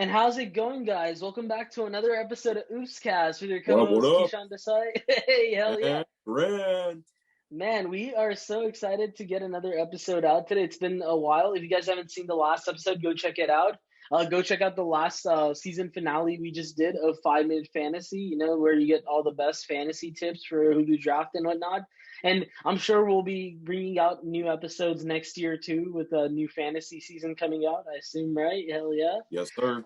And how's it going, guys? Welcome back to another episode of Oopscast with your What up, what co-host up? Kishan Desai. Hey, hell yeah. And Brent. Man, we are so excited to get another episode out today. It's been a while. If you guys haven't seen the last episode, go check it out. Go check out the last season finale we just did of 5 Minute Fantasy, where you get all the best fantasy tips for who to draft and whatnot. And I'm sure we'll be bringing out new episodes next year too, with a new fantasy season coming out, I assume, right? Hell yeah. Yes, sir.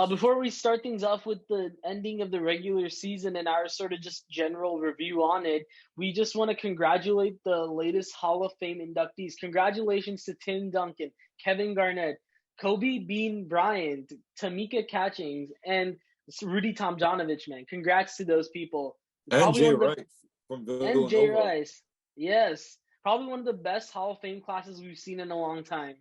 Before we start things off with the ending of the regular season and our sort of just general review on it, we just want to congratulate the latest Hall of Fame inductees. Congratulations to Tim Duncan, Kevin Garnett, Kobe Bean Bryant, Tamika Catchings, and Rudy Tomjanovich, man. Congrats to those people. And Jay Rice from Villanova. And Jay Rice. Yes. Probably one of the best Hall of Fame classes we've seen in a long time.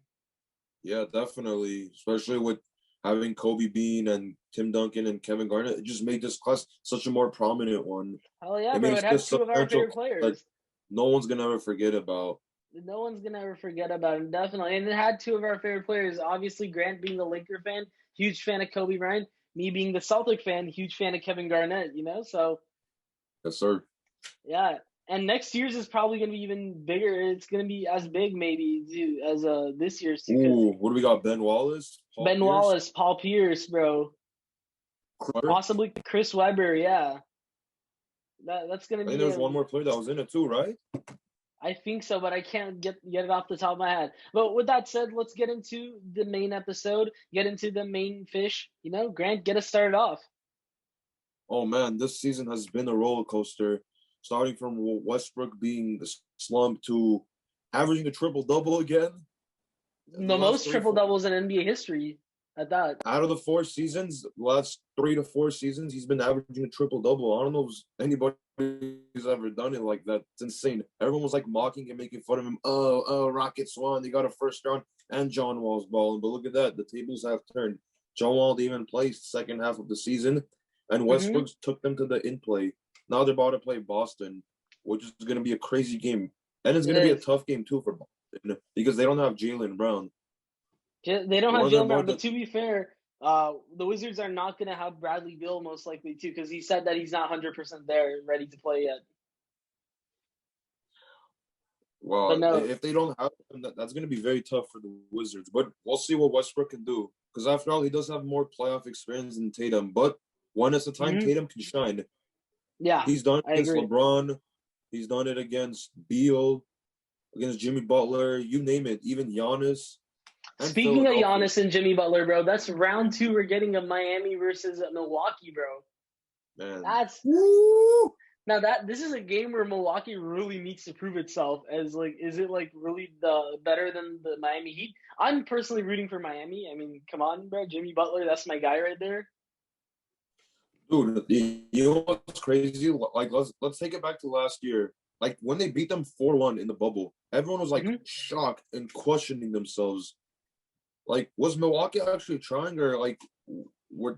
Yeah, definitely. Especially with having Kobe Bean and Tim Duncan and Kevin Garnett. It just made this class such a more prominent one. Hell yeah, bro. It had two of our favorite players. That no one's going to ever forget about. No one's going to ever forget about him, definitely. And it had two of our favorite players. Obviously, Grant being the Laker fan, huge fan of Kobe Bryant. Me being the Celtic fan, huge fan of Kevin Garnett, So. Yes, sir. Yeah. And next year's is probably going to be even bigger. It's going to be as big, maybe, too, as this year's, too. Ooh, what do we got? Ben Wallace? Wallace, Paul Pierce, bro. Possibly Chris Webber, yeah. That's going to be... I think there's one more player that was in it, too, right? I think so, but I can't get it off the top of my head. But with that said, let's get into the main episode, get into the main fish. Grant, get us started off. Oh, man, this season has been a roller coaster, starting from Westbrook being the slump to averaging a triple-double again. The most triple-doubles in NBA history at that. Out of the 4 seasons, last 3 to 4 seasons, he's been averaging a triple-double. I don't know if anybody's ever done it like that. It's insane. Everyone was mocking and making fun of him. Oh, Rocket Swan, they got a first round, and John Wall's balling. But look at that. The tables have turned. John Wall didn't even play the second half of the season, and Westbrook took them to the in-play. Now they're about to play Boston, which is going to be a crazy game. And it's going to be a tough game, too, for Boston because they don't have Jaylen Brown. They don't have Jaylen Brown, but to be fair, the Wizards are not going to have Bradley Beal most likely, too, because he said that he's not 100% there, ready to play yet. Well, if they don't have him, that's going to be very tough for the Wizards. But we'll see what Westbrook can do. Because after all, he does have more playoff experience than Tatum. But one at a time, Tatum can shine. Yeah, he's done it against LeBron. He's done it against Beal, against Jimmy Butler. You name it. Even Giannis. Speaking of Giannis and Jimmy Butler, bro, that's round 2 we're getting of Miami versus Milwaukee, bro. Man. That's woo! Now this is a game where Milwaukee really needs to prove itself as is it really the better than the Miami Heat? I'm personally rooting for Miami. I mean, come on, bro. Jimmy Butler, that's my guy right there. Dude, you know what's crazy? Let's take it back to last year. When they beat them 4-1 in the bubble, everyone was shocked and questioning themselves. Was Milwaukee actually trying, or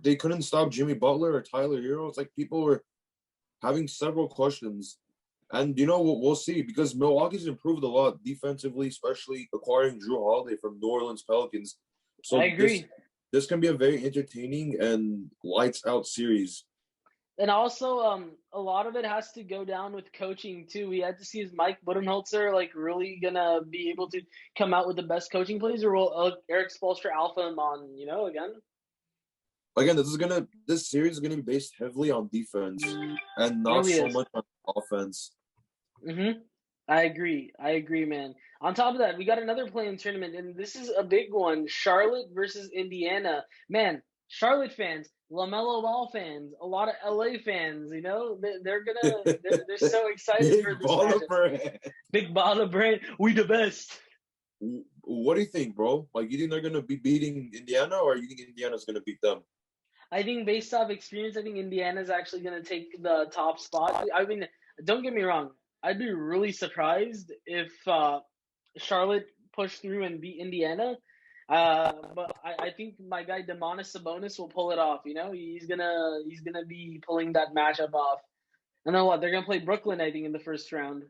they couldn't stop Jimmy Butler or Tyler Hero? It's people were having several questions. And we'll see, because Milwaukee's improved a lot defensively, especially acquiring Drew Holiday from New Orleans Pelicans. So I agree. This can be a very entertaining and lights out series. And also, a lot of it has to go down with coaching too. We had to see is Mike Budenholzer really gonna be able to come out with the best coaching plays, or will Eric Spoelstra alpha him on? Again, this series is gonna be based heavily on defense and not so much on offense. I agree, man. On top of that, we got another play-in tournament, and this is a big one: Charlotte versus Indiana. Man, Charlotte fans, LaMelo Ball fans, a lot of LA fans, they're so excited for this matchup. Big baller brand, we the best. What do you think, bro? You think they're gonna be beating Indiana, or you think Indiana's gonna beat them? I think based off experience, I think Indiana's actually gonna take the top spot. I mean, don't get me wrong, I'd be really surprised if Charlotte pushed through and beat Indiana. But I think my guy Domantas Sabonis will pull it off. He's gonna be pulling that matchup off. And then what? They're gonna play Brooklyn, I think, in the first round,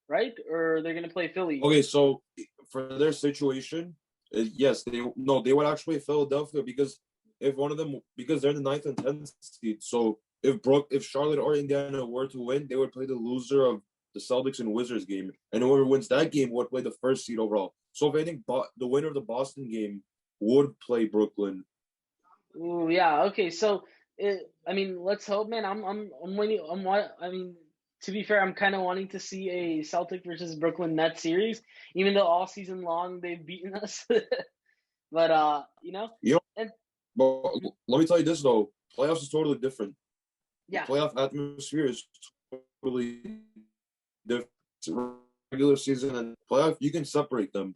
right? Or they're gonna play Philly. Okay, so for their situation, yes, they would actually play Philadelphia, because if one of them, because they're in the 9th and 10th seed. So if Charlotte or Indiana were to win, they would play the loser of the Celtics and Wizards game, and whoever wins that game would play the first seed overall. So if I think the winner of the Boston game would play Brooklyn. Ooh, yeah. Okay. So, let's hope, man. I'm waiting. I mean, to be fair, I'm kind of wanting to see a Celtic versus Brooklyn Nets series, even though all season long they've beaten us. But You know, and but let me tell you this though: playoffs is totally different. yeah, The playoff atmosphere is totally different. Regular season and playoff, you can separate them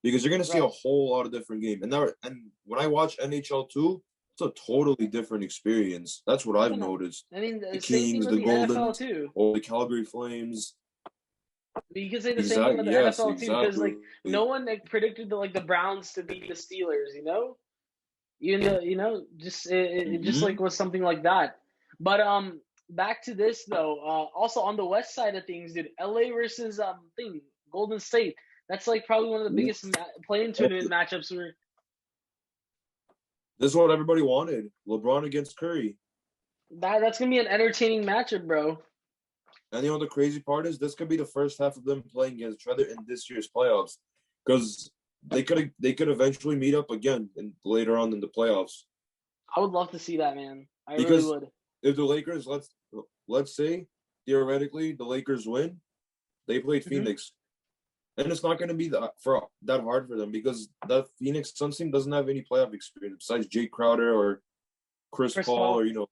because you're gonna see a right. whole lot of different games. And when I watch NHL too, it's a totally different experience. That's what I've Definitely. noticed. I mean, The the same thing Kings, with the the NFL Goldens, too. or the Calgary Flames. You could say the same thing with Exactly. the Yes, NFL too, because exactly. like no one predicted the Browns to beat the Steelers. Even though just it just Mm-hmm. like was something like that. But back to this though. Also on the West side of things, dude, LA versus Golden State. That's like probably one of the biggest play-in tournament matchups. Where This is what everybody wanted: LeBron against Curry. that's gonna be an entertaining matchup, bro. And the crazy part is this could be the first half of them playing against each other in this year's playoffs, because they could eventually meet up again and later on in the playoffs. I would love to see that, man. I really Because would. if the Lakers, let's say theoretically the Lakers win, they played Hmm. Phoenix, and it's not going to be that hard for them because the Phoenix Suns team doesn't have any playoff experience besides Jake Crowder or Chris Chris Paul or Paul.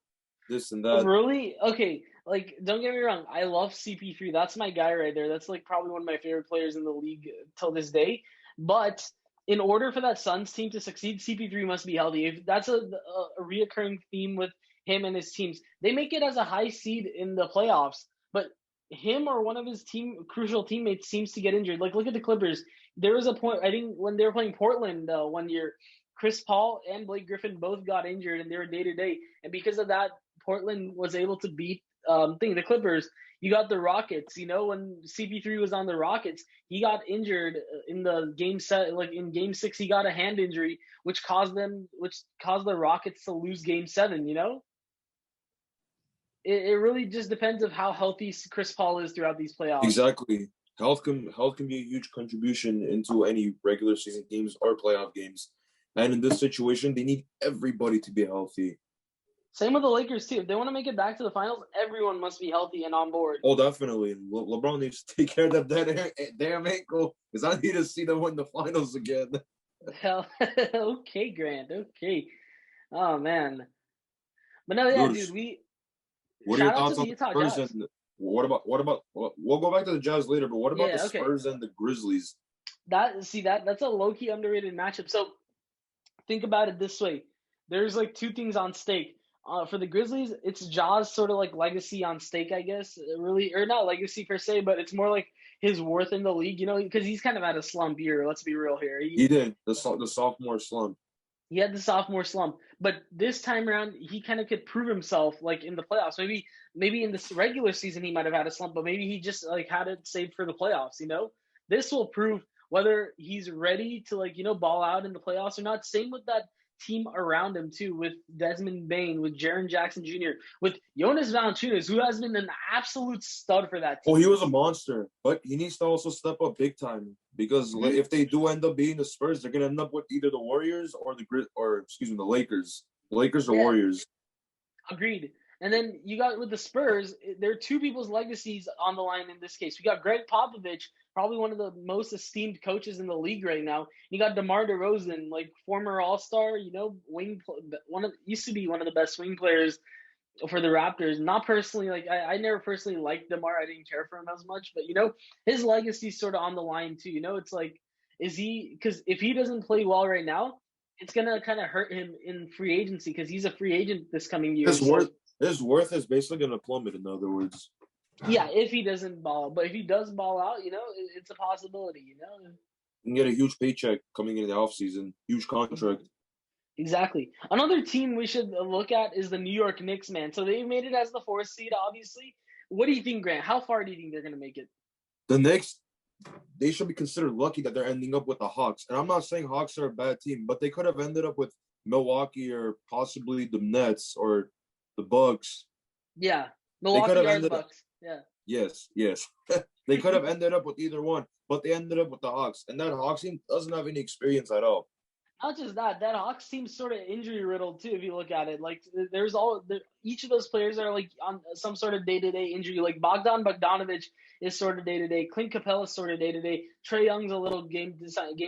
this and that. Really? Okay. Like, don't get me wrong. I love CP3. That's my guy right there. That's like probably one of my favorite players in the league till this day. But in order for that Suns team to succeed, CP3 must be healthy. If that's a reoccurring theme with him and his teams, they make it as a high seed in the playoffs. But him or one of his crucial teammates seems to get injured. Like, look at the Clippers. There was a point, I think, when they were playing Portland 1 year, Chris Paul and Blake Griffin both got injured and they were day to day. And because of that, Portland was able to beat the Clippers. You got the Rockets. When CP3 was on the Rockets, he got injured in the game set. Like in Game 6, he got a hand injury, which caused the Rockets to lose Game 7. It really just depends of how healthy Chris Paul is throughout these playoffs. Exactly. Health can be a huge contribution into any regular season games or playoff games. And in this situation, they need everybody to be healthy. Same with the Lakers too. If they want to make it back to the finals, everyone must be healthy and on board. Oh, definitely. LeBron needs to take care of that damn ankle because I need to see them win the finals again. Hell, okay, Grant. Okay. Oh man. But no, yeah, dude. What are your Shout out to thoughts the on the Utah Spurs Jazz. and we'll go back to the Jazz later, but what about Yeah. the Okay. Spurs and the Grizzlies? That's a low key underrated matchup. So think about it this way: there's like two things on stake. For the Grizzlies, it's Ja's sort of like legacy on stake, I guess. Really, or not legacy per se, but it's more like his worth in the league. Because he's kind of had a slump year. Let's be real here. He did the sophomore slump. He had the sophomore slump, but this time around he kind of could prove himself like in the playoffs. Maybe in this regular season he might have had a slump, but maybe he just like had it saved for the playoffs. This will prove whether he's ready to ball out in the playoffs or not. Same with that team around him too, with Desmond Bain, with Jaren Jackson Jr., with Jonas Valanciunas, who has been an absolute stud for that Oh, team. he was a monster, but he needs to also step up big time because if they do end up being the Spurs, they're gonna end up with either the Warriors or the Lakers. The Lakers or Yeah, Warriors. agreed. And then you got with the Spurs, there are two people's legacies on the line in this case. We got Greg Popovich, probably one of the most esteemed coaches in the league right now. You got DeMar DeRozan, like former All-Star, used to be one of the best wing players for the Raptors. Not personally, like I never personally liked DeMar. I didn't care for him as much, but his legacy's sort of on the line too. It's like, because if he doesn't play well right now, it's gonna kind of hurt him in free agency because he's a free agent this coming year. His worth is basically gonna plummet. In other words, yeah, if he doesn't ball, but if he does ball out, it's a possibility. you can get a huge paycheck coming in the offseason, huge contract. Exactly. Another team we should look at is the New York Knicks, man. So they made it as the 4th seed, obviously. What do you think, Grant? How far do you think they're gonna make it? The Knicks, they should be considered lucky that they're ending up with the Hawks. And I'm not saying Hawks are a bad team, but they could have ended up with Milwaukee or possibly the Nets or the Bucks. Yeah, They could Milwaukee have are the ended up. Bucks. Yeah. Yes. They could have ended up with either one, but they ended up with the Hawks, and that Hawks team doesn't have any experience at all. Not just that, that Hawks team's sort of injury riddled too. If you look at it, like each of those players are like on some sort of day-to-day injury. Like Bogdanovich is sort of day-to-day. Clint Capella is sort of day-to-day. Trae Young's a little game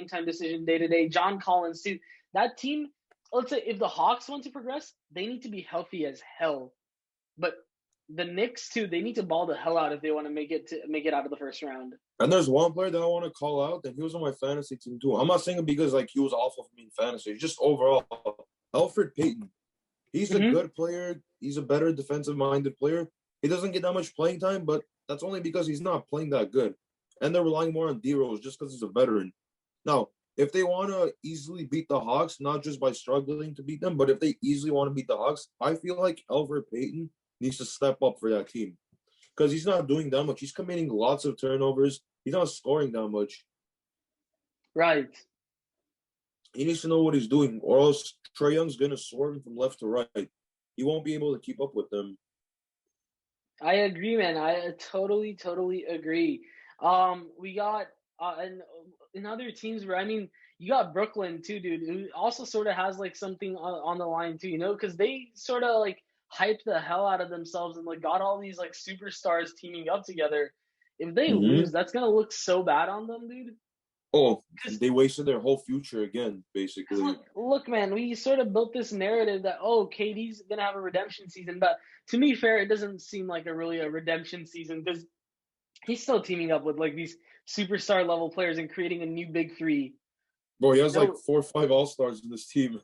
time decision day-to-day. John Collins too. That team, let's say if the Hawks want to progress, they need to be healthy as hell. But the Knicks too, they need to ball the hell out if they want to make it out of the first round. And there's one player that I want to call out, and he was on my fantasy team too. I'm not saying it because like he was awful for me in fantasy. Just overall, Alfred Payton. He's a good player. He's a better defensive-minded player. He doesn't get that much playing time, but that's only because he's not playing that good. And they're relying more on D-Rose just because he's a veteran. Now, if they want to easily beat the Hawks, not just by struggling to beat them, but if they easily want to beat the Hawks, I feel like Alfred Payton needs to step up for that team because he's not doing that much. He's committing lots of turnovers. He's not scoring that much. Right. He needs to know what he's doing, or else Trae Young's going to swerve him from left to right. He won't be able to keep up with them. I agree, man. I totally agree. We got and in other teams where you got Brooklyn too, dude, who also sort of has like something on the line too, because they sort of like hyped the hell out of themselves and like got all these like superstars teaming up together. If they lose, that's gonna look so bad on them, dude. Oh, they wasted their whole future again, basically. Look, man, we sort of built this narrative that KD's gonna have a redemption season, but to be fair, it doesn't seem like a redemption season because he's still teaming up with like these superstar level players and creating a new big three. Bro, he has like 4 or 5 All-Stars in this team.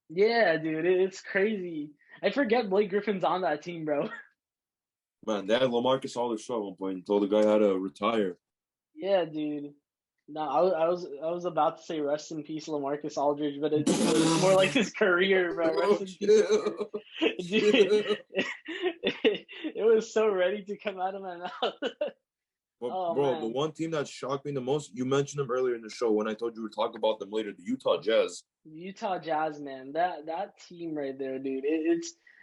Yeah, dude, it's crazy. I forget Blake Griffin's on that team, bro. Man, they had LaMarcus Aldridge at one point until the guy had to retire. Yeah, dude. No, I was about to say rest in peace, LaMarcus Aldridge, but it's more like his career, bro. Rest in peace. Dude, it was so ready to come out of my mouth. But, bro, the one team that shocked me the most, you mentioned them earlier in the show when I told you to talk about them later, the Utah Jazz. Utah Jazz, man, that team right there, dude.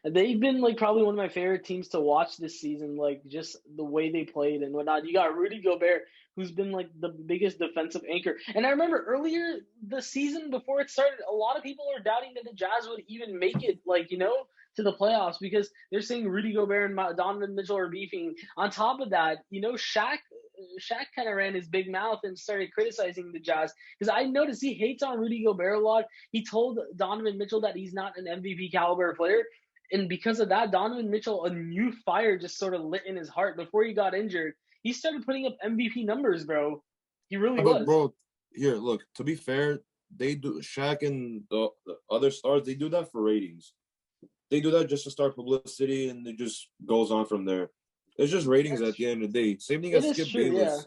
They've been like probably one of my favorite teams to watch this season, like just the way they played and whatnot. You got Rudy Gobert, who's been like the biggest defensive anchor. And I remember earlier the season before it started, a lot of people were doubting that the Jazz would even make it, like, to the playoffs because they're saying Rudy Gobert and Donovan Mitchell are beefing. On top of that, Shaq kind of ran his big mouth and started criticizing the Jazz because I noticed he hates on Rudy Gobert a lot. He told Donovan Mitchell that he's not an MVP caliber player. And because of that, Donovan Mitchell, a new fire just sort of lit in his heart before he got injured. He started putting up MVP numbers, bro. He really was. Bro, here, look, to be fair, they do Shaq and the other stars, they do that for ratings. They do that just to start publicity, and it just goes on from there. It's just ratings at the end of the day. Same thing as Skip Bayless.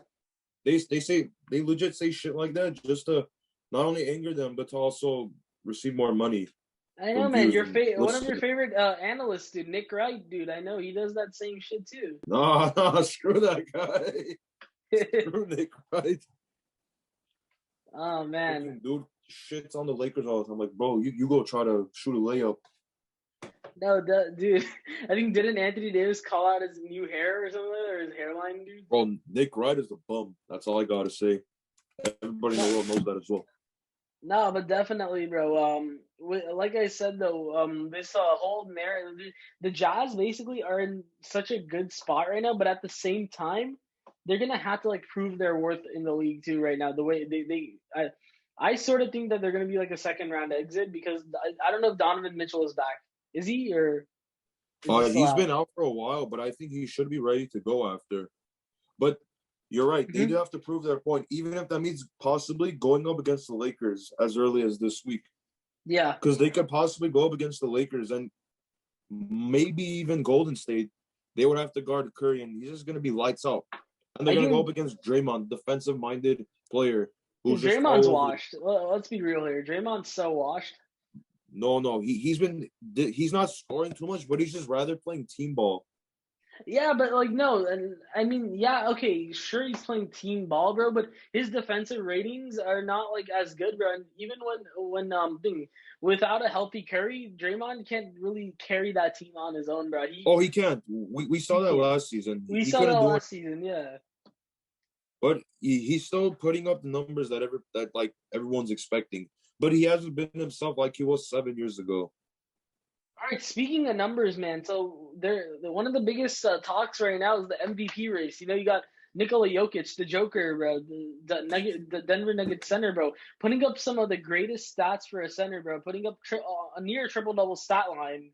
Yeah. They legit say shit like that just to not only anger them, but to also receive more money. I know, man. One of your favorite analysts, dude, Nick Wright, dude. I know he does that same shit too. No, screw that guy. Screw Nick Wright. Oh man, dude, shits on the Lakers all the time. Like, bro, you go try to shoot a layup. No, dude. I think didn't Anthony Davis call out his new hair or something, or his hairline, dude? Bro, Nick Wright is a bum. That's all I gotta say. Everybody in the world knows that as well. No, but definitely, bro. Like I said though, this whole narrative, the Jazz basically are in such a good spot right now, but at the same time, they're gonna have to like prove their worth in the league too right now. The way I sort of think that they're gonna be like a second round exit because I don't know if Donovan Mitchell is back. Is he or? He's been out for a while, but I think he should be ready to go after. But you're right. They do have to prove their point, even if that means possibly going up against the Lakers as early as this week. Yeah. Because they could possibly go up against the Lakers and maybe even Golden State. They would have to guard Curry, and he's just going to be lights out. And they're going to go up against Draymond, defensive-minded player. Draymond's washed. Let's be real here. Draymond's so washed. No. He's not scoring too much, but he's just rather playing team ball. Yeah, but like no, and I mean, yeah, okay, sure he's playing team ball, bro, but his defensive ratings are not like as good, bro. And even without a healthy Curry, Draymond can't really carry that team on his own, bro. He Oh, he can't. We he saw that can't. last season. We He saw that couldn't do it, last season, yeah. but he's still putting up the numbers that like everyone's expecting. But he hasn't been himself like he was 7 years ago. All right, speaking of numbers, man. So one of the biggest talks right now is the MVP race. You know, you got Nikola Jokic, the Joker, bro, the Denver Nuggets center, bro, putting up some of the greatest stats for a center, bro, putting up a near triple double stat line,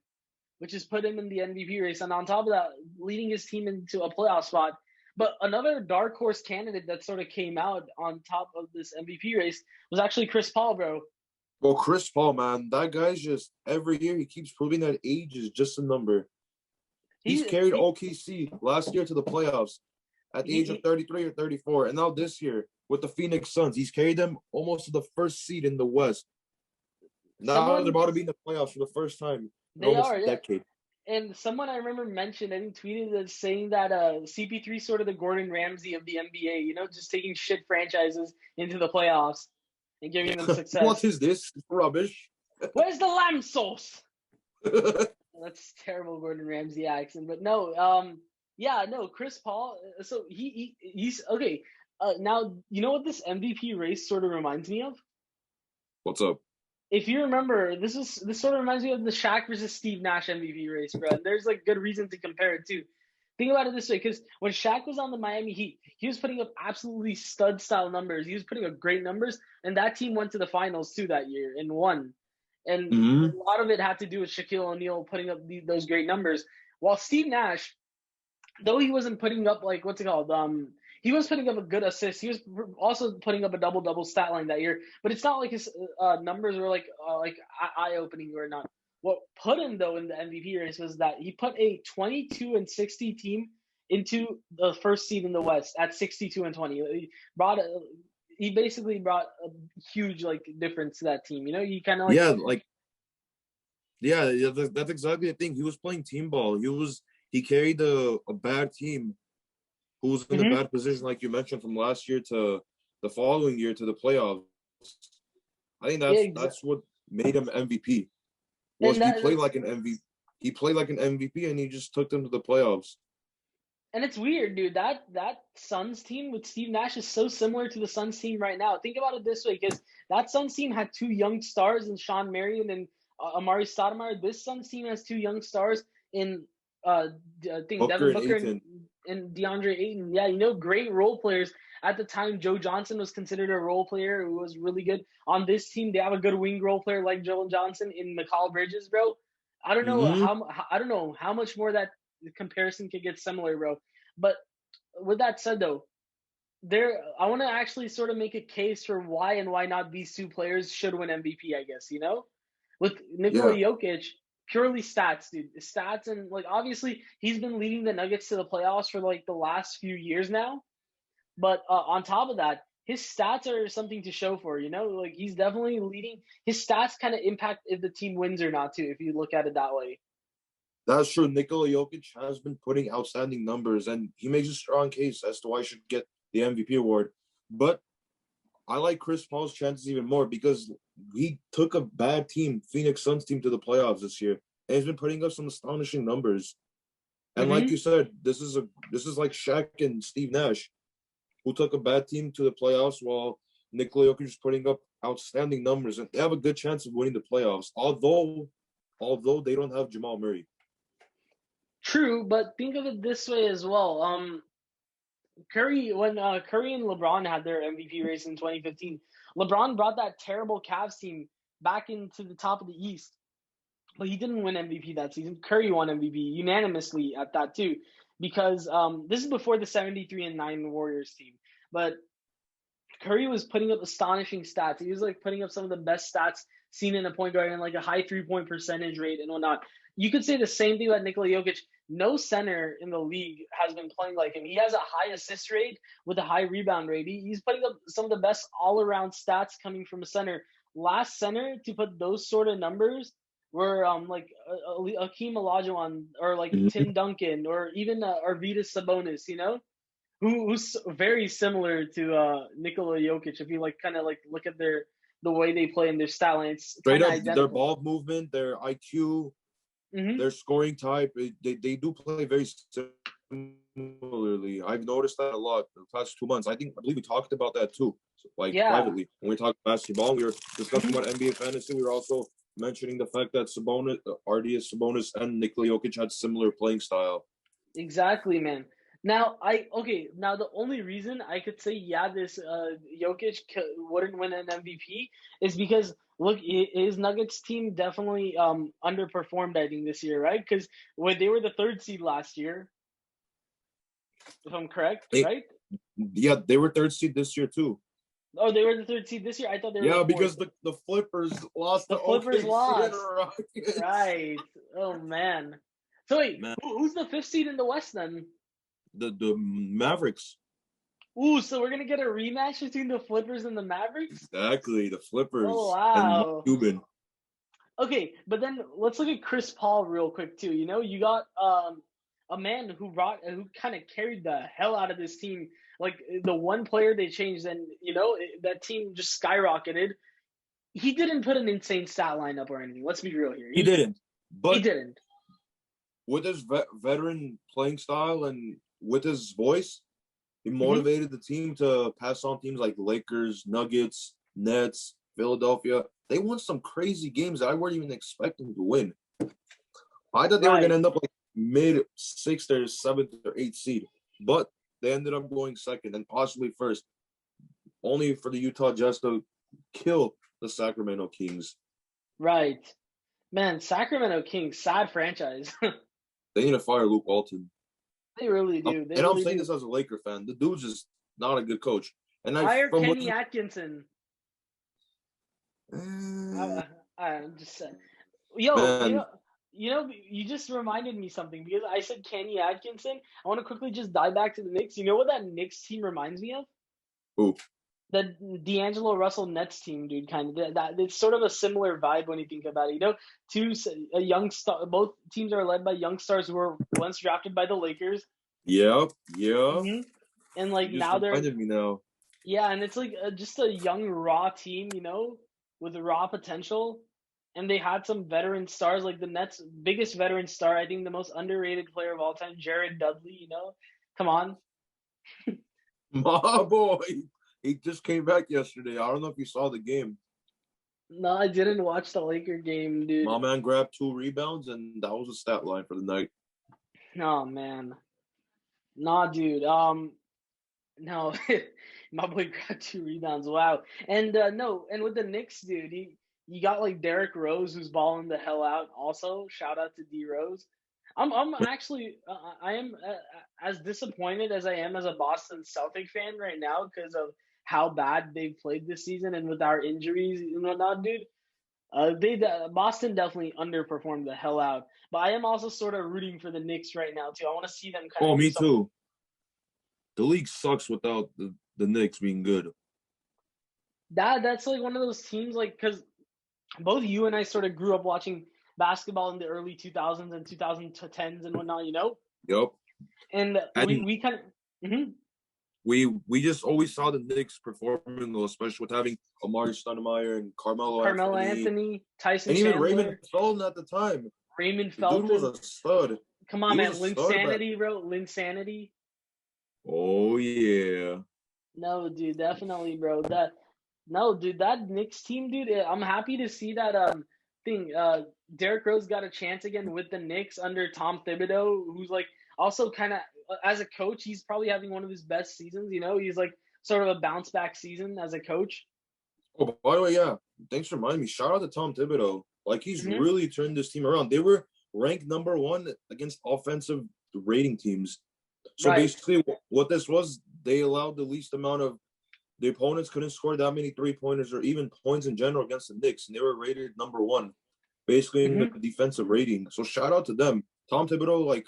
which has put him in the MVP race, and on top of that, leading his team into a playoff spot. But another dark horse candidate that sort of came out on top of this MVP race was actually Chris Paul, bro. Well, Chris Paul, man, that guy's just every year he keeps proving that age is just a number. He's He carried he OKC last year to the playoffs at the age of he, 33 or 34. And now this year with the Phoenix Suns, he's carried them almost to the first seed in the West. Now they're someone about to be in the playoffs for the first time in they almost are, a yeah. decade. And someone I remember mentioned, I think tweeted that saying that CP3 sort of the Gordon Ramsay of the NBA, you know, just taking shit franchises into the playoffs and giving them What success. is this rubbish? Where's the lamb sauce? That's terrible Gordon Ramsay accent, but no, yeah, no, Chris Paul. So he's okay. Now you know what this MVP race sort of reminds me of. What's up? If you remember, this sort of reminds me of the Shaq versus Steve Nash MVP race, bro. And there's like good reason to compare it too. Think about it this way, because when Shaq was on the Miami Heat, he was putting up absolutely stud style numbers. He was putting up great numbers, and that team went to the finals too that year and won. And a Mm-hmm. lot of it had to do with Shaquille O'Neal putting up those great numbers. While Steve Nash, though he wasn't putting up like what's it called? He was putting up a good assist. He was also putting up a double double stat line that year. But it's not like his numbers were like eye opening or not. What put him though in the MVP race was that he put a 22-60 team into the first seed in the West at 62-20. He basically brought a huge like difference to that team. You know, he kind of like Yeah, like yeah, that's exactly the thing. He was playing team ball. He carried a bad team who was in a mm-hmm. bad position, like you mentioned, from last year to the following year to the playoffs. I think Yeah, that's what made him MVP. Was and he that played like an MVP? He played like an MVP, and he just took them to the playoffs. And it's weird, dude. That Suns team with Steve Nash is so similar to the Suns team right now. Think about it this way, because that Suns team had two young stars in Sean Marion and Amari Stoudemire. This Suns team has two young stars in I think Booker Devin and Booker Ayton. and DeAndre Ayton. Yeah, you know, great role players. At the time, Joe Johnson was considered a role player who was really good. On this team, they have a good wing role player like Joe Johnson in Mikal Bridges, bro. Mm-hmm. I don't know how much more that comparison could get similar, bro. But with that said, though, I want to actually sort of make a case for why and why not these two players should win MVP. I guess you know, with Nikola Yeah, Jokic, purely stats, dude, stats, and like obviously he's been leading the Nuggets to the playoffs for like the last few years now. But on top of that, his stats are something to show for. You know, like he's definitely leading. His stats kind of impact if the team wins or not too. If you look at it that way. that's true. Nikola Jokic has been putting outstanding numbers, and he makes a strong case as to why he should get the MVP award. But I like Chris Paul's chances even more because he took a bad team, Phoenix Suns team, to the playoffs this year, and he's been putting up some astonishing numbers. And like Mm-hmm. you said, this is like Shaq and Steve Nash, who took a bad team to the playoffs while Nikola Jokic is putting up outstanding numbers, and they have a good chance of winning the playoffs. Although they don't have Jamal Murray. True, but think of it this way as well. Curry when Curry and LeBron had their MVP race in 2015, LeBron brought that terrible Cavs team back into the top of the East, but he didn't win MVP that season. Curry won MVP unanimously at that too, because this is before the 73-9 Warriors team, but Curry was putting up astonishing stats. He was like putting up some of the best stats seen in a point guard and like a high 3-point percentage rate and whatnot. You could say the same thing about Nikola Jokic. No center in the league has been playing like him. He has a high assist rate with a high rebound rate. He's putting up some of the best all around stats coming from a center. Last center to put those sort of numbers where like Akeem Olajuwon or like Mhm. Tim Duncan or even Arvydas Sabonis, who's very similar to Nikola Jokic. If you like kind of like look at the way they play and their style, and it's Straight kind of up, their identical. ball movement, their IQ, Hmm. their scoring type, they do play very similarly. I've noticed that a lot the past 2 months. I believe we talked about that too, like Yeah. privately. When we talked basketball, we were discussing Mhm. about NBA fantasy. We were also mentioning the fact that Arvydas Sabonis, and Nikola Jokic had similar playing style. Exactly, man. Now Now the only reason I could say yeah, this Jokic wouldn't win an MVP is because look, his Nuggets team definitely underperformed. I think this year, right? Because when they were the third seed last year, if I'm correct, They, right? yeah, they were third seed this year too. Oh, they were the third seed this year. I thought they were the Yeah, fourth. because the Flippers lost The to Flippers OKC and lost. Rockets. Right. Oh man. So wait, Man, who's the fifth seed in the West then? the Mavericks. Ooh, so we're gonna get a rematch between the Flippers and the Mavericks? Exactly, the Oh Flippers and Mark wow. Cuban. Okay, but then let's look at Chris Paul real quick too. You got a man who kind of carried the hell out of this team. Like the one player they changed, and that team just skyrocketed. He didn't put an insane stat line up or anything. Let's be real here. He He didn't, he but didn't. with his veteran playing style and with his voice, he Hmm. motivated the team to pass on teams like Lakers, Nuggets, Nets, Philadelphia. They won some crazy games that I weren't even expecting to win. I thought they were going Right. to end up like mid sixth or seventh or eighth seed, but they ended up going second and possibly first, only for the Utah Jazz to kill the Sacramento Kings. Right. Man, Sacramento Kings, sad franchise. They need to fire Luke Walton. They really do. They And I'm really saying do. this as a Laker fan. The dude's just not a good coach. And Hire from what Kenny Atkinson. uh, I'm just saying. Yo, man, you just reminded me something because I said Kenny Atkinson. I want to quickly just dive back to the Knicks. You know what that Knicks team reminds me of? who? The D'Angelo Russell Nets team, dude. Kind of that. It's sort of a similar vibe when you think about it. A young star. Both teams are led by young stars who were once drafted by the Lakers. Yeah, yeah. Hmm. And like You just now they're reminded me now. yeah, and it's like just a young raw team, with raw potential. And they had some veteran stars, like the Nets' biggest veteran star, I think the most underrated player of all time, Jared Dudley. Come on. My boy. He just came back yesterday. I don't know if you saw the game. No, I didn't watch the Laker game, dude. My man grabbed 2 rebounds, and that was a stat line for the night. No, man. Nah, dude. No, my boy grabbed 2 rebounds. Wow. And no, and with the Knicks, dude, you got like Derrick Rose who's balling the hell out. Also, shout out to D Rose. I'm actually I am as disappointed as I am as a Boston Celtic fan right now because of how bad they've played this season and with our injuries and whatnot, dude. Boston definitely underperformed the hell out. But I am also sort of rooting for the Knicks right now too. I want to see them kind Oh, of do me something. too. The league sucks without the Knicks being good. That's like one of those teams, like because both you and I sort of grew up watching basketball in the early 2000s and 2010s and whatnot, Yep. and we And we kind of we just always saw the Knicks performing though, especially with having Amari Stoudemire and Carmelo Carmelo Anthony, Anthony, Tyson and even Raymond Chandler, Felton at the time. Raymond The dude was Felton. a stud. Come He on, was a man, stud, but Linsanity, bro, Linsanity. oh yeah. No, dude, definitely, bro. No, dude, that Knicks team, dude. I'm happy to see that thing. Derrick Rose got a chance again with the Knicks under Tom Thibodeau, who's like also kind of as a coach, he's probably having one of his best seasons. He's like sort of a bounce back season as a coach. Oh, by the way, yeah. Thanks for reminding me. Shout out to Tom Thibodeau. Like he's Hmm. really turned this team around. They were ranked number one against offensive rating teams. So Right. basically, what this was, they allowed the least amount of the opponents couldn't score that many 3-pointers or even points in general against the Knicks, and they were rated number one, basically in the Hmm. defensive rating. So shout out to them. Tom Thibodeau like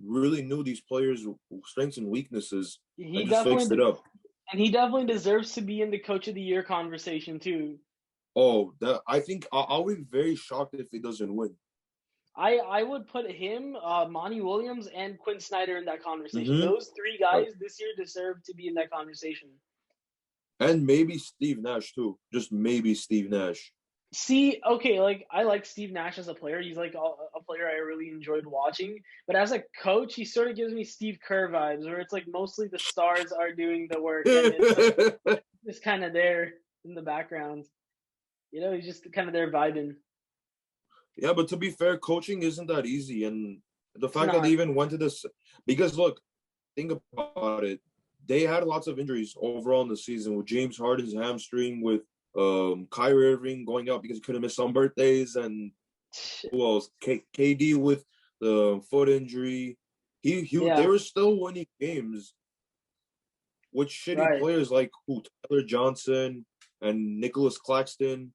really knew these players' strengths and weaknesses He and just fixed it definitely up. and he definitely deserves to be in the Coach of the Year conversation too. Oh, I think I'll be very shocked if he doesn't win. I would put him, Monty Williams, and Quinn Snyder in that conversation. Mm-hmm. Those three guys this year deserve to be in that conversation. And maybe Steve Nash too. Just maybe Steve Nash. See, okay, like I like Steve Nash as a player. He's like a player I really enjoyed watching. But as a coach, he sort of gives me Steve Kerr vibes, where it's like mostly the stars are doing the work, and it's like just kind of there in the background. You know, he's just kind of there vibing. Yeah, but to be fair, coaching isn't that easy, and the It's fact that they not. even went to this, because look, think about it. They had lots of injuries overall in the season with James Harden's hamstring, with Kyrie Irving going out because he couldn't miss some birthdays, and who else? KD with the foot injury. They Yeah, were still winning games with shitty right. players like Tyler Johnson and Nicholas Claxton.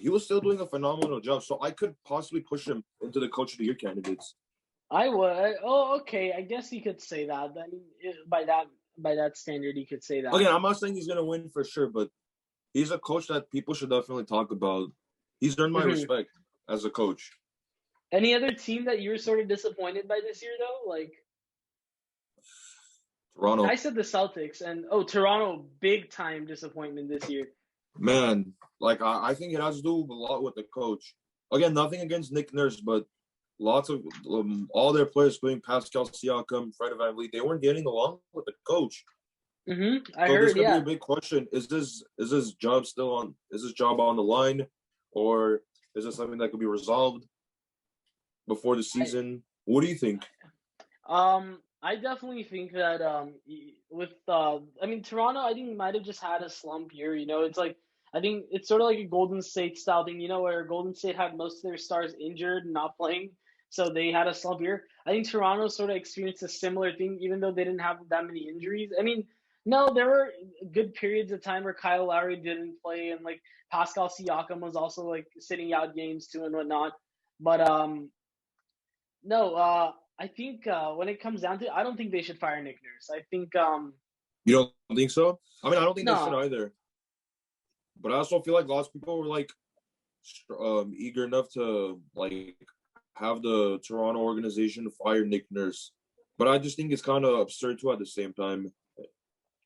He was still doing a phenomenal job, so I could possibly push him into the Coach of the Year candidates. I would. Oh, okay. I guess you could say that. I mean, by that standard, you could say that. Again, I'm not saying he's gonna win for sure, but he's a coach that people should definitely talk about. He's earned my respect as a coach. Any other team that you were sort of disappointed by this year, though? Like, Toronto. I said the Celtics, and Toronto, big time disappointment this year. Man, like I think it has to do a lot with the coach. Again, nothing against Nick Nurse, but lots of all their players, including Pascal Siakam, Fred VanVleet, they weren't getting along with the coach. I So heard, this could be a big question: is this job still on? Is this job on the line, or is this something that could be resolved before the season? What do you think? I definitely think that with I mean Toronto, I think might have just had a slump year. You know, it's like I think it's sort of like a Golden State style thing. You know, where Golden State had most of their stars injured and not playing, so they had a slump year. I think Toronto sort of experienced a similar thing, even though they didn't have that many injuries. I mean, no, there were good periods of time where Kyle Lowry didn't play, and like Pascal Siakam was also like sitting out games too and whatnot. But no, I think when it comes down to it, I don't think they should fire Nick Nurse. I think You don't think so? I mean, I don't think they should no. either. But I also feel like lots of people were like eager enough to like have the Toronto organization fire Nick Nurse. But I just think it's kind of absurd too at the same time.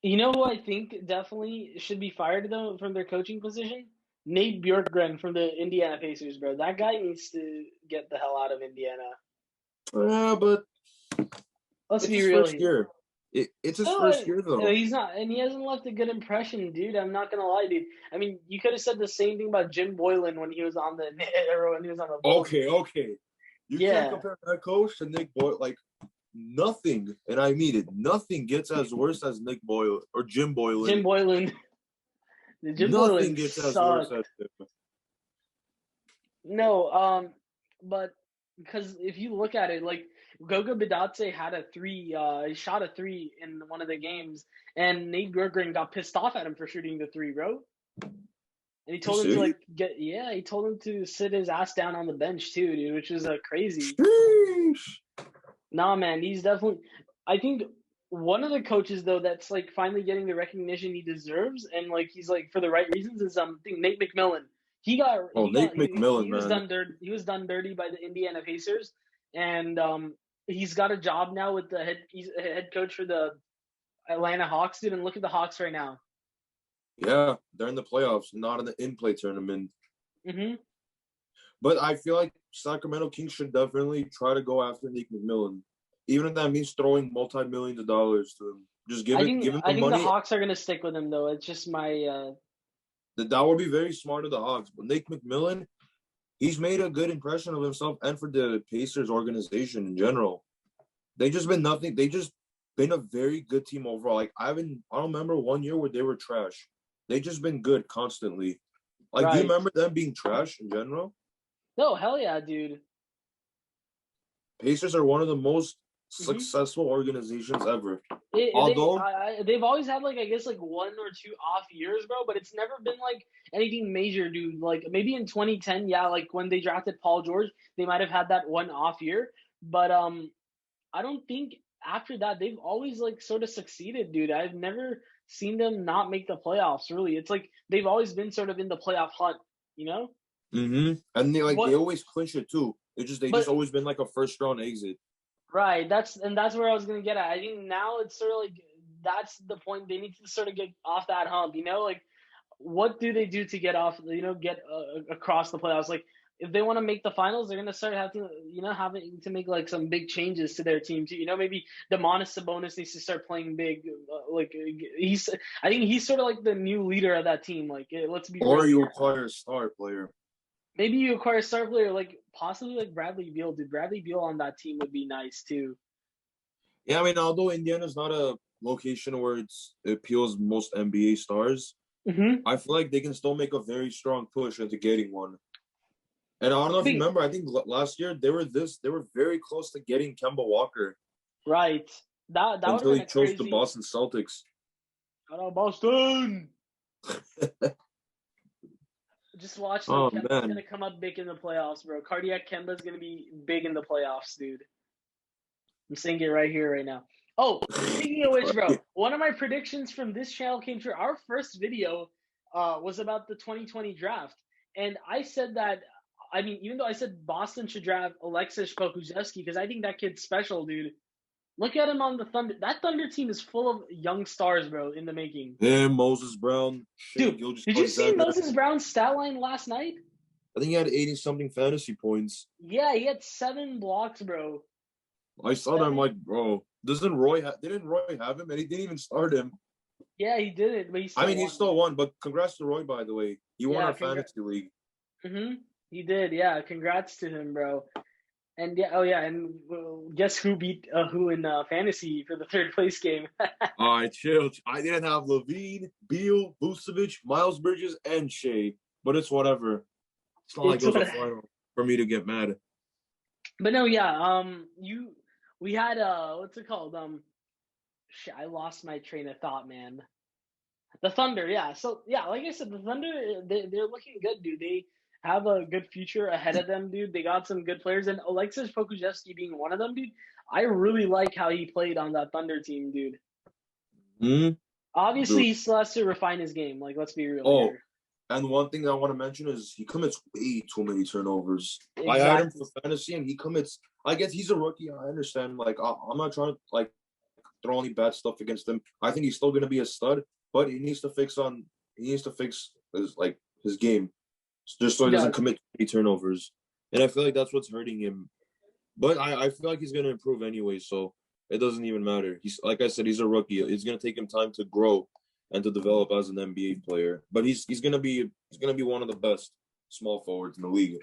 You know who I think definitely should be fired though from their coaching position? Nate Bjorkgren from the Indiana Pacers, bro. That guy needs to get the hell out of Indiana. But Let's it's be his real first here. year. It's his No, first year though. he's not, and he hasn't left a good impression, dude. I'm not gonna lie, dude. I mean, you could have said the same thing about Jim Boylan when he was on the or when he was on the Bulls. Okay. You can't Yeah, compare that coach to Nick Boyle. Like nothing, and I mean it. Nothing gets as worse as Nick Boyle or Jim Boylan. Jim Boylan. Jim Nothing Boylan gets as worse sucked. as him. No, but because if you look at it, like Goga Bitadze had a three, he shot a three in one of the games, and Nate Bjorkgren got pissed off at him for shooting the three, bro. And he You told him to serious? he told him to sit his ass down on the bench too, dude, which is crazy. Sheesh. Nah, man, he's definitely. I think one of the coaches though that's like finally getting the recognition he deserves, and like he's like for the right reasons is I think Nate McMillan. Oh, Nate McMillan, He was man. done dirty. He was done dirty by the Indiana Pacers, and he's got a job now with he's a head coach for the Atlanta Hawks, dude. And look at the Hawks right now. Yeah, they're in the playoffs, not in the in-play tournament. Mm-hmm. But I feel like Sacramento Kings should definitely try to go after Nick McMillan, even if that means throwing multi-millions of dollars to him. Just give him I the think the money. Hawks are gonna stick with him though. It's just my That would be very smart of the Hawks. But Nick McMillan, he's made a good impression of himself and for the Pacers organization in general. They just been nothing. They just been a very good team overall. Like I don't remember one year where they were trash. They just been good constantly. Like, do you right. remember them being trash in general? No, hell yeah, dude. Pacers are one of the most Mm-hmm. successful organizations ever. Although, They've always had like I guess like one or two off years, bro. But it's never been like anything major, dude. Like maybe in 2010, yeah, like when they drafted Paul George, they might have had that one off year. But I don't think after that they've always like sort of succeeded, dude. I've never seen them not make the playoffs. Really, it's like they've always been sort of in the playoff hunt. You know And they what? always clinch it too. They just But always been like a first round exit. right, that's where I was gonna get at. I think now it's sort of like that's the point. They need to sort of get off that hump. Like what do they do to get off? Get across the playoffs. Like if they want to make the finals, they're gonna start having to make like some big changes to their team too. Maybe Demonis Sabonis needs to start playing big. I think he's sort of like the new leader of that team. Like let's be real Or you here. acquire a star player. Maybe you acquire a star player like possibly like Bradley Beal. Dude, Bradley Beal on that team would be nice too. Yeah, I mean, although Indiana's not a location where it appeals most NBA stars, Mm-hmm. I feel like they can still make a very strong push into getting one. And I don't know if you remember, I think last year they were very close to getting Kemba Walker. Right. That would have until been he a chose crazy. the Boston Celtics. Shout out Boston. Just watch them. Kemba's gonna come up big in the playoffs, bro. Cardiac Kemba's gonna be big in the playoffs, dude. I'm saying it right here, right now. Oh, speaking of which, bro, one of my predictions from this channel came true. Our first video was about the 2020 draft. And I said that, I mean, even though I said Boston should draft Alexis Pokusevski, because I think that kid's special, dude. Look at him on the Thunder. That Thunder team is full of young stars, bro, in the making. Him, Moses Brown. Dude, did you see Moses Brown's stat line last night? I think he had 80-something fantasy points. Yeah, he had 7 blocks, bro. I saw that. I'm like, bro, didn't Roy have him? And he didn't even start him. Yeah, he did it, but he still won. He still won, but congrats to Roy, by the way. He won our fantasy league. He did, yeah. Congrats to him, bro. And yeah, and guess who beat who in fantasy for the 3rd place game? All right, chill. I didn't have Levine, Beal, Vucevic, Miles Bridges, and Shea, but it's whatever. It's not like it was a final for me to get mad. But no, yeah. We had what's it called? I lost my train of thought, man. The Thunder, yeah. So yeah, like I said, the Thunder, they're looking good, dude. They have a good future ahead of them, dude. They got some good players, and Alexis Pokusevski being one of them, dude. I really like how he played on that Thunder team, dude. Obviously, he still has to refine his game. Like, let's be real here. And one thing that I want to mention is he commits way too many turnovers. Exactly. I had him for fantasy, and he commits. I guess he's a rookie. I understand. Like, I'm not trying to like throw any bad stuff against him. I think he's still going to be a stud, but he needs to fix his game, just so he doesn't commit any turnovers. And I feel like that's what's hurting him. But I feel like he's going to improve anyway, so it doesn't even matter. He's, like I said, he's a rookie. It's going to take him time to grow and to develop as an NBA player. But he's gonna be one of the best small forwards in the league.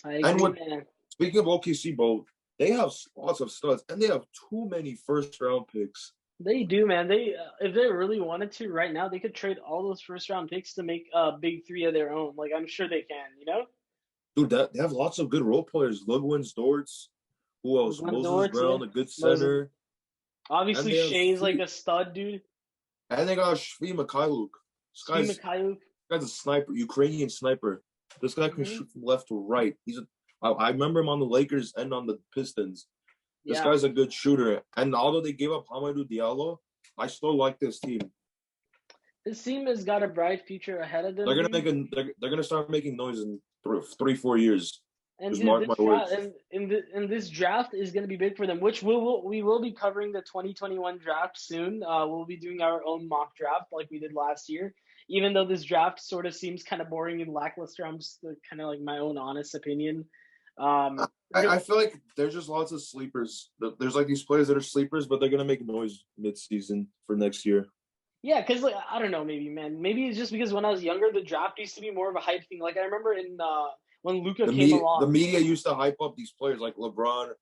I agree, man. Speaking of OKC, bro, they have lots of studs and they have too many first-round picks. They do, man. They if they really wanted to right now, they could trade all those first-round picks to make a big 3 of their own. Like, I'm sure they can, Dude, they have lots of good role players. Ludwig Dortz. Who else? Moses Brown, a good center. Obviously, Shea's like a stud, dude. And they got Shvi Mikhailuk. This guy's a sniper, Ukrainian sniper. This guy can shoot from left to right. I remember him on the Lakers and on the Pistons. This guy's a good shooter. And although they gave up Hamidou Diallo, I still like this team. This team has got a bright future ahead of them. They're gonna start making noise in 3-4 years. And dude, this draft is going to be big for them, which we will be covering the 2021 draft soon. We'll be doing our own mock draft like we did last year. Even though this draft sort of seems kind of boring and lackluster, I'm just kind of like my own honest opinion. I feel like there's just lots of sleepers. There's like these players that are sleepers, but they're going to make noise mid-season for next year. Yeah, because like I don't know, maybe it's just because when I was younger, the draft used to be more of a hype thing. Like I remember in when Luka came along. The media used to hype up these players like LeBron,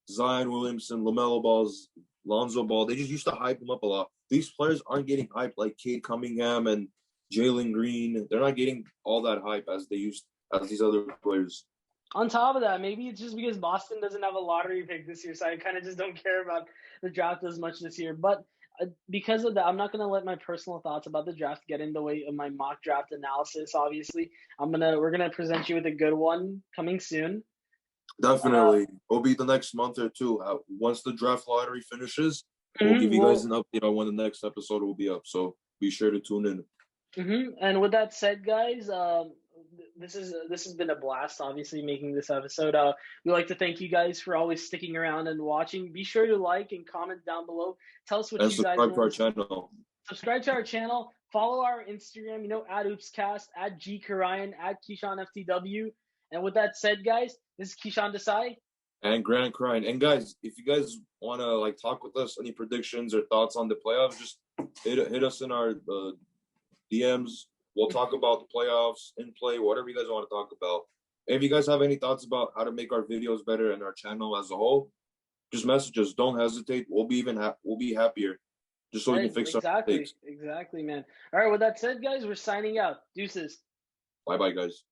Zion Williamson, LaMelo Balls, Lonzo Ball. They just used to hype them up a lot. These players aren't getting hyped like Cade Cunningham and Jalen Green. They're not getting all that hype as these other players. On top of that, maybe it's just because Boston doesn't have a lottery pick this year, so I kind of just don't care about the draft as much this year. But because of that, I'm not going to let my personal thoughts about the draft get in the way of my mock draft analysis. Obviously, we're gonna present you with a good one coming soon. Definitely, it'll be the next month or two. Once the draft lottery finishes, we'll give you guys an update on when the next episode will be up. So be sure to tune in. And with that said, guys, this has been a blast. Obviously, making this episode. We'd like to thank you guys for always sticking around and watching. Be sure to like and comment down below. Tell us what And you guys subscribe to our want. channel. Subscribe to our channel. Follow our Instagram. At Oopscast, at GKarayan, at Kishan FTW. And with that said, guys, this is Kishan Desai. And Grant Crying. And guys, if you guys want to talk with us, any predictions or thoughts on the playoffs, just hit us in our DMs. We'll talk about the playoffs, in play, whatever you guys want to talk about. If you guys have any thoughts about how to make our videos better and our channel as a whole, just message us. Don't hesitate. We'll be happier, just so we can fix our mistakes. Exactly, man. All right. With that said, guys, we're signing out. Deuces. Bye, guys.